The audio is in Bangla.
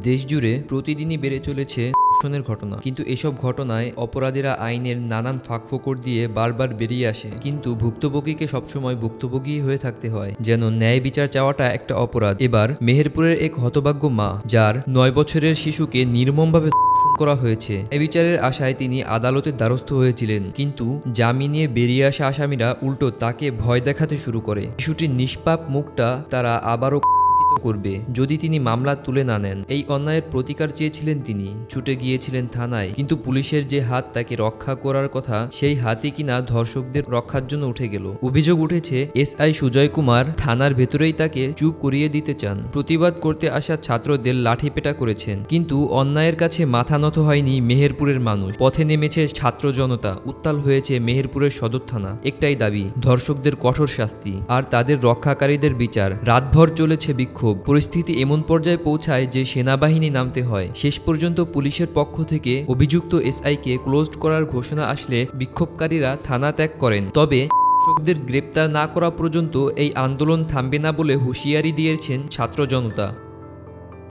দেশজুড়ে প্রতিদিনই বেড়ে চলেছে ধর্ষণের ঘটনা, কিন্তু এসব ঘটনায় অপরাধীরা আইনের নানান ফাঁকফোকর দিয়ে বারবার বেরিয়ে আসে। কিন্তু ভুক্তভোগীকে সবসময় ভুক্তভোগী হয়ে থাকতে হয়, যেন ন্যায় বিচার চাওয়াটা একটা অপরাধ। এবার মেহেরপুরের এক হতভাগ্য মা, যার 9 বছরের শিশুকে নির্মমভাবে ধর্ষণ করা হয়েছে, এই বিচারের আশায় তিনি আদালতের দ্বারস্থ হয়েছিলেন। কিন্তু জামিনে বেরিয়ে আসা আসামিরা উল্টো তাকে ভয় দেখাতে শুরু করে। শিশুটির নিষ্পাপ মুখটা তারা আবারও করবে যদি তিনি মামলা তুলে না নেন। এই অন্যায়ের প্রতিকার চেয়েছিলেন তিনি, ছুটে গিয়েছিলেন থানায়, কিন্তু পুলিশের যে হাত তাকে রক্ষা করার কথা, সেই হাতই কিনা ধর্ষকদের রক্ষার জন্য উঠে গেল। অভিযোগ উঠেছে এসআই সুজয় কুমার থানার ভেতরেই তাকে চুপ করিয়ে দিতে চান। প্রতিবাদ করতে আসা ছাত্রদের লাঠিপেটা করেছেন, কিন্তু অন্যায়ের কাছে মাথা নত হয়নি মেহেরপুরের মানুষ। পথে নেমেছে ছাত্র জনতা, উত্তাল হয়েছে মেহেরপুরের সদর থানা। একটাই দাবি, ধর্ষকদের কঠোর শাস্তি আর তাদের রক্ষাকারীদের বিচার। রাতভর চলেছে বিক্ষোভ। পরিস্থিতি এমন পর্যায়ে পৌঁছায় যে সেনাবাহিনী নামতে হয়। শেষ পর্যন্ত পুলিশের পক্ষ থেকে অভিযুক্ত এসআইকে ক্লোজড করার ঘোষণা আসলে বিক্ষোভকারীরা থানা ত্যাগ করেন। তবে ধর্ষকদের গ্রেপ্তার না করা পর্যন্ত এই আন্দোলন থামবে না বলে হুঁশিয়ারি দিয়েছেন ছাত্র জনতা।